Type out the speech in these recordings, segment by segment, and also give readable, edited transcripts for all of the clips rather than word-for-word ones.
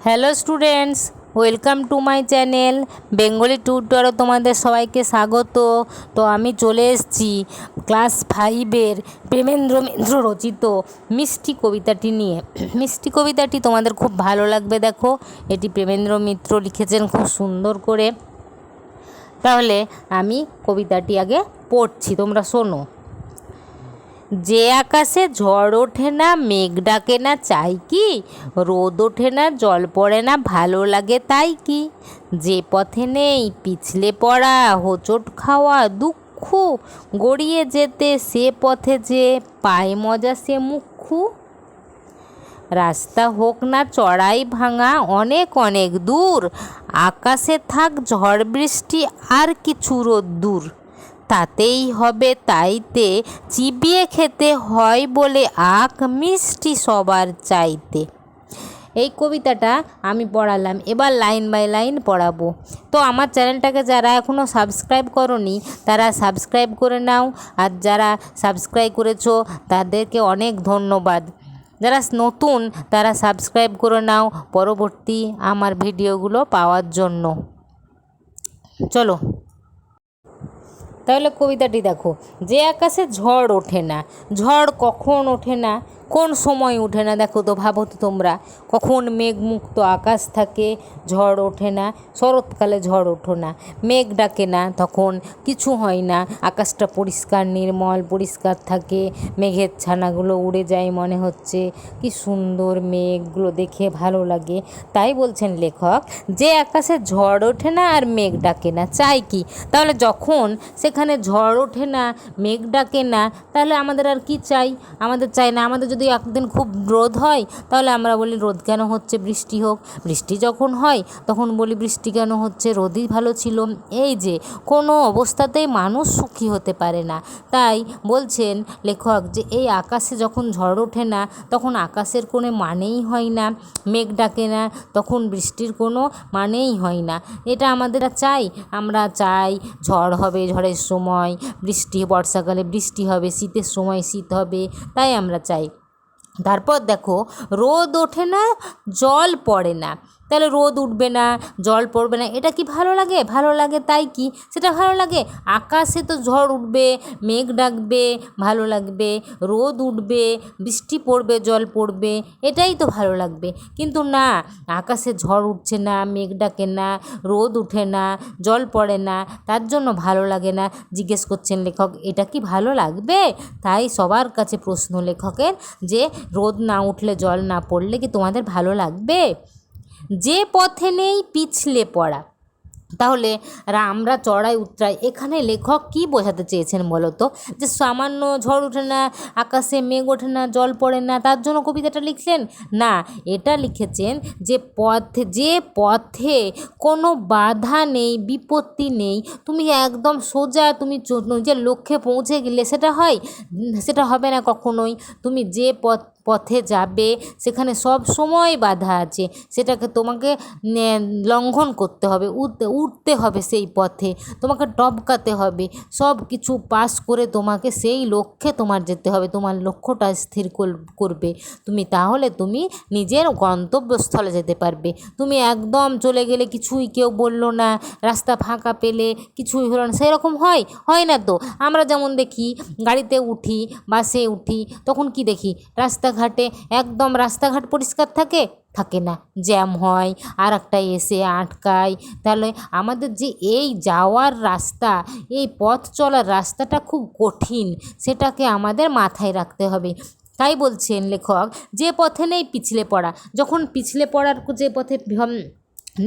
Hello students, welcome to my channel Bengali টিউটরে তোমাদের সবাইকে স্বাগত। তো আমি চলে এসেছি ক্লাস 5-এর প্রেমেন্দ্র মিত্র রচিত মিষ্টি কবিতাটি নিয়ে। মিষ্টি কবিতাটি তোমাদের খুব ভালো লাগবে। দেখো, এটি প্রেমেন্দ্র মিত্র লিখেছেন খুব সুন্দর করে। তাহলে আমি কবিতাটি আগে পড়ছি, তোমরা শোনো। যে আকাশে ঝড় ওঠে না, মেঘ ডাকে না, চাই কি? রোদ ওঠে না, জল পড়ে না, ভালো লাগে তাই কি? যে পথে নেই পিছলে পড়া, হোঁচট খাওয়া, দুঃখ গড়িয়ে যেতে, সে পথে যে পায় মজা সে মুখ্যু। রাস্তা হোক না চড়াই ভাঙা, অনেক অনেক দূর, আকাশে থাক ঝড় বৃষ্টি আর কিছু রোদ্দুর, তাতেই হবে তাইতে চিবিয়ে খেতে হয় বলে আঁক মিষ্টি সবার চাইতে। এই কবিতাটা আমি পড়ালাম, এবার লাইন বাই লাইন পড়াবো। তো আমার চ্যানেলটাকে যারা এখনও সাবস্ক্রাইব করোনি তারা সাবস্ক্রাইব করে নাও, আর যারা সাবস্ক্রাইব করেছো তাদেরকে অনেক ধন্যবাদ। যারা নতুন তারা সাবস্ক্রাইব করে নাও পরবর্তী আমার ভিডিওগুলো পাওয়ার জন্য। চলো তাহলে কবিতাটি দেখো। যে আকাশে ঝড় ওঠে না, ঝড় কখন ওঠে না, কোন সময় ওঠে না? দেখো তো, ভাবো তো তোমরা, কখন মেঘমুক্ত আকাশ থাকে ঝড় ওঠে না। শরৎকালে ঝড় ওঠে না, মেঘ ডাকে না, তখন কিছু হয় না, আকাশটা পরিষ্কার নির্মল পরিষ্কার থাকে, মেঘের ছানাগুলো উড়ে যায়, মনে হচ্ছে কি সুন্দর, মেঘগুলো দেখে ভালো লাগে। তাই বলছেন লেখক, যে আকাশে ঝড় ওঠে না আর মেঘ ডাকে না, চাই কি? তাহলে যখন সেখানে ঝড় ওঠে না, মেঘ ডাকে না, তাহলে আমাদের আর কি চাই? আমাদের চাই না। আমাদের যদি একদিন খুব রোদ হয় তাহলে আমরা বলি রোদ কেন হচ্ছে, বৃষ্টি হোক। বৃষ্টি যখন হয় তখন বলি বৃষ্টি কেন হচ্ছে, রোদই ভালো ছিল। এই যে কোনো অবস্থাতেই মানুষ সুখী হতে পারে না। তাই বলছেন লেখক যে এই আকাশে যখন ঝড় ওঠে না তখন আকাশের কোনো মানেই হয় না, মেঘ ডাকে না তখন বৃষ্টির কোনো মানেই হয় না। এটা আমাদের চাই? আমরা চাই ঝড় হবে, ঝড়ের সময় বৃষ্টি, বর্ষাকালে বৃষ্টি হবে, শীতের সময় শীত হবে, তাই আমরা চাই। তারপর দেখো, রোদ ওঠে না, জল পড়ে না। তাহলে রোদ উঠবে না, জল পড়বে না, এটা কি ভালো লাগে? ভালো লাগে তাই কি? সেটা ভালো লাগে? আকাশে তো ঝড় উঠবে, মেঘ ডাকবে, ভালো লাগবে, রোদ উঠবে, বৃষ্টি পড়বে, জল পড়বে, এটাই তো ভালো লাগবে। কিন্তু না, আকাশে ঝড় উঠছে না, মেঘ ডাকে না, রোদ উঠে না, জল পড়ে না, তার জন্য ভালো লাগে না। জিজ্ঞেস করছেন লেখক, এটা কি ভালো লাগবে? তাই সবার কাছে প্রশ্ন লেখকের যে রোদ না উঠলে, জল না পড়লে কি তোমাদের ভালো লাগবে? যে পথে নেই পিছলে পড়া, তাহলে আমরা চড়াই উতরাই, এখানে লেখক কি বোঝাতে চেয়েছেন বলো তো? যে সামান্য ঝড় ওঠে না, আকাশে মেঘ ওঠে না, জল পড়ে না, তার জন্য কবিতাটা লিখলেন না। এটা লিখেছেন যে পথে কোনো বাধা নেই, বিপত্তি নেই, তুমি একদম সোজা, তুমি নিজের লক্ষ্যে পৌঁছে গেলে সেটা হয়? সেটা হবে না কখনোই। তুমি যে পথে যাবে সেখানে সব সময় বাধা আছে, সেটাকে তোমাকে লঙ্ঘন করতে হবে, উঠতে হবে সেই পথে, তোমাকে টপকাতে হবে, সব কিছু পাস করে তোমাকে সেই লক্ষ্যে তোমার যেতে হবে, তোমার লক্ষ্যটা স্থির করবে তুমি, তাহলে তুমি নিজের গন্তব্যস্থলে যেতে পারবে। তুমি একদম চলে গেলে, কিছুই কেউ বললো না, রাস্তা ফাঁকা পেলে, কিছুই হলো না, সেরকম হয় না তো। আমরা যেমন দেখি গাড়িতে উঠি, বাসে উঠি, তখন কি দেখি? রাস্তাঘাটে একদম রাস্তাঘাট পরিষ্কার থাকে না, জ্যাম হয়, আর একটা এসে আটকায়। তাহলে আমাদের যে এই যাওয়ার রাস্তা, এই পথ চলার রাস্তাটা খুব কঠিন, সেটাকে আমাদের মাথায় রাখতে হবে। তাই বলছেন লেখক, যে পথে নেই পিছলে পড়া। যখন পিছলে পড়ার যে পথে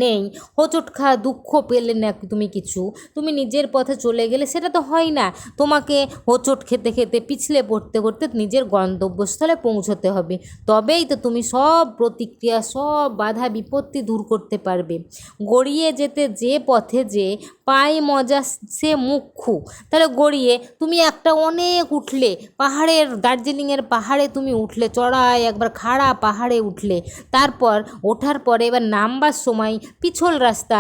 নেই, হোঁচট খাওয়া, দুঃখ পেলে না তুমি কিছু, তুমি নিজের পথে চলে গেলে, সেটা তো হয় না। তোমাকে হোঁচট খেতে খেতে, পিছলে পড়তে পড়তে নিজের গন্তব্যস্থলে পৌঁছতে হবে, তবেই তো তুমি সব প্রতিক্রিয়া, সব বাধা বিপত্তি দূর করতে পারবে। গড়িয়ে যেতে যে পথে যে পাই মজা সে মুখ্যু। তাহলে গড়িয়ে তুমি একটা অনেক উঠলে, পাহাড়ের, দার্জিলিংয়ের পাহাড়ে তুমি উঠলে, চড়াই একবার খাড়া পাহাড়ে উঠলে, তারপর ওঠার পরে এবার নামবার সময় পিছল রাস্তা,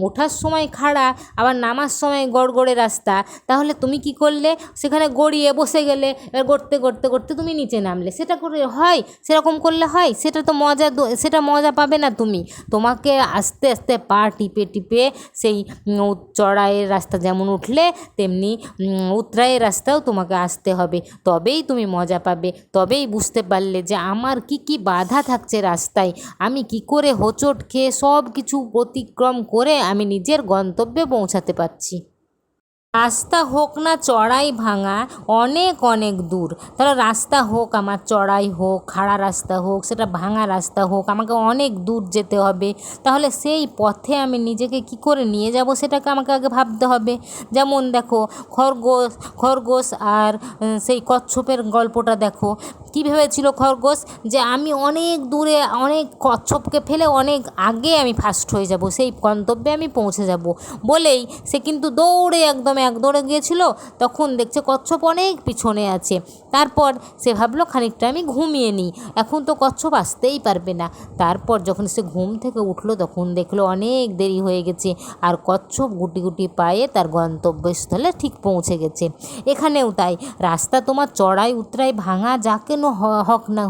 ওঠার সময় খাড়া আবার নামার সময় গড়গড়ে রাস্তা, তাহলে তুমি কি করলে সেখানে গড়িয়ে বসে গেলে, এবার গড়তে গড়তে গড়তে তুমি নিচে নামলে, সেটা করে হয়? সেরকম করলে হয়? সেটা তো সেটা মজা পাবে না তুমি। তোমাকে আস্তে আস্তে পা টিপে টিপে সেই চড়াইয়ের রাস্তা যেমন উঠলে তেমনি উতরাইয়ের রাস্তাও তোমাকে আসতে হবে, তবেই তুমি মজা পাবে, তবেই বুঝতে পারলে যে আমার কি কি বাধা থাকছে রাস্তায়, আমি কি করে হোঁচট খেয়ে সব কিছু অতিক্রম করে আমি নিজের গন্তব্যে পৌঁছাতে পারছি। রাস্তা হোক না চড়াই ভাঙা, অনেক অনেক দূর, তাহলে রাস্তা হোক আমার চড়াই হোক, খাড়া রাস্তা হোক, সেটা ভাঙা রাস্তা হোক, আমাকে অনেক দূর যেতে হবে, তাহলে সেই পথে আমি নিজেকে কি করে নিয়ে যাব সেটাকে আমাকে আগে ভাবতে হবে। যেমন দেখো খরগোশ আর সেই কচ্ছপের গল্পটা দেখো, কী ভেবেছিল খরগোশ যে আমি অনেক দূরে অনেক কচ্ছপকে ফেলে অনেক আগে আমি ফার্স্ট হয়ে যাব, সেই গন্তব্যে আমি পৌঁছে যাব বলেই সে কিন্তু দৌড়ে একদম এক দৌড়ে গিয়েছিল, তখন দেখছে কচ্ছপ অনেক পিছনে আছে। তারপর সে ভাবলো খানিকটা আমি ঘুমিয়ে নিই, এখন তো কচ্ছপ আসতেই পারবে না। তারপর যখন সে ঘুম থেকে উঠলো তখন দেখলো অনেক দেরি হয়ে গেছে, আর কচ্ছপ গুটি গুটি পায়ে তার গন্তব্যস্থলে ঠিক পৌঁছে গেছে। এখানেও তাই, রাস্তা তোমার চড়াই উতরাই ভাঙা যা কেন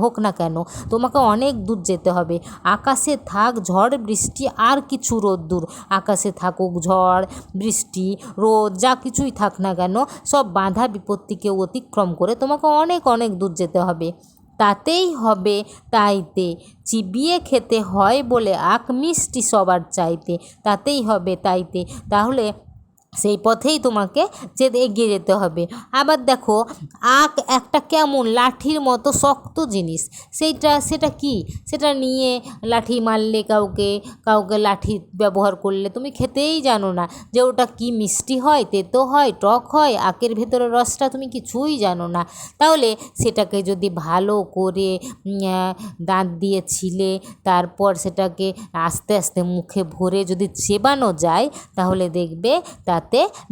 হোক না কেন, তোমাকে অনেক দূর যেতে হবে। আকাশে থাক ঝড় বৃষ্টি আর কিছু রোদ্দুর, আকাশে থাকুক ঝড় বৃষ্টি রোদ যা কিছুই থাক না কেন, সব বাধা বিপত্তিকে অতিক্রম করে তোমাকে অনেক অনেক দূর যেতে হবে। তাতেই হবে তাইতে, চিবিয়ে খেতে হয় বলে আখ মিষ্টি সবার চাইতে, তাতেই হবে তাইতে, তাহলে সেই পথেই তোমাকে এগিয়ে যেতে হবে। আবার দেখো আখ একটা কেমন লাঠির মতো শক্ত জিনিস, সেটা কি, সেটা নিয়ে লাঠি মারলে কাউকে লাঠি ব্যবহার করলে তুমি খেতেই জানো না যে ওটা কি মিষ্টি হয়, তেতো হয়, টক হয়, আখের ভেতরের রসটা তুমি কিছুই জানো না। তাহলে সেটাকে যদি ভালো করে দাঁত দিয়ে ছিলে তারপর সেটাকে আস্তে আস্তে মুখে ভরে যদি চেবানো যায়, তাহলে দেখবে তাতে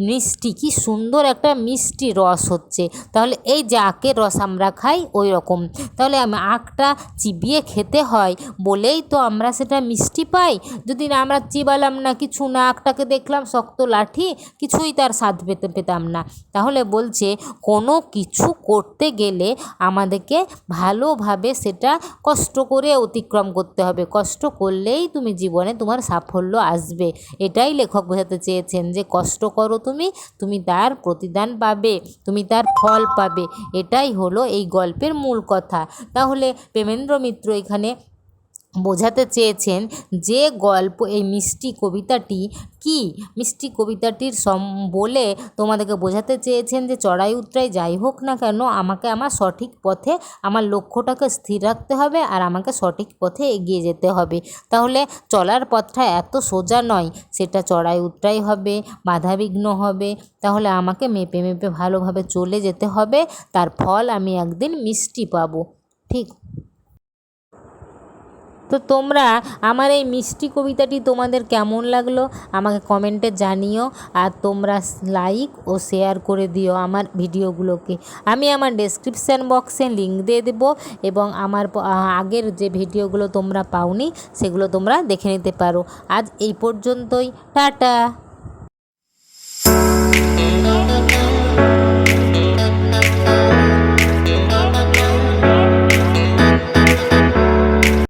মিষ্টি, কি সুন্দর একটা মিষ্টি রস হচ্ছে। তাহলে এই যে আখের রস আমরা খাই ওই রকম, তাহলে আখটা চিবিয়ে খেতে হয় বলেই তো আমরা সেটা মিষ্টি পাই। যদি না আমরা চিবালাম না কিছু না, আখটাকে দেখলাম শক্ত লাঠি, কিছুই তার স্বাদ পেতাম না। তাহলে বলছে কোনো কিছু করতে গেলে আমাদেরকে ভালোভাবে সেটা কষ্ট করে অতিক্রম করতে হবে, কষ্ট করলেই তুমি জীবনে তোমার সাফল্য আসবে। এটাই লেখক বোঝাতে চেয়েছেন যে কষ্ট করো তুমি তার প্রতিদান পাবে, তুমি তার ফল পাবে, এটাই হলো এই গল্পের মূল কথা। তাহলে প্রেমেন্দ্র মিত্র এখানে বোঝাতে চেয়েছেন যে গল্প এই মিষ্টি কবিতাটি কি, মিষ্টি কবিতাটির বলে তোমাদেরকে বোঝাতে চেয়েছেন যে চড়াই উতরাই যাই হোক না কেন আমাকে আমার সঠিক পথে আমার লক্ষ্যটাকে স্থির রাখতে হবে আর আমাকে সঠিক পথে এগিয়ে যেতে হবে। তাহলে চলার পথটা এত সোজা নয়, সেটা চড়াই উতরাই হবে, বাধাবিঘ্ন হবে, তাহলে আমাকে মেপে মেপে ভালোভাবে চলে যেতে হবে, তার ফল আমি একদিন মিষ্টি পাবো। ঠিক তো তোমরা আমার এই মিষ্টি কবিতাটি তোমাদের কেমন লাগলো আমাকে কমেন্টে জানিও, আর তোমরা লাইক ও শেয়ার করে দিও আমার ভিডিওগুলোকে। আমি আমার ডেসক্রিপশান বক্সে লিঙ্ক দিয়ে দেবো এবং আমার আগের যে ভিডিওগুলো তোমরা পাওনি সেগুলো তোমরা দেখে নিতে পারো। আজ এই পর্যন্তই, টাটা।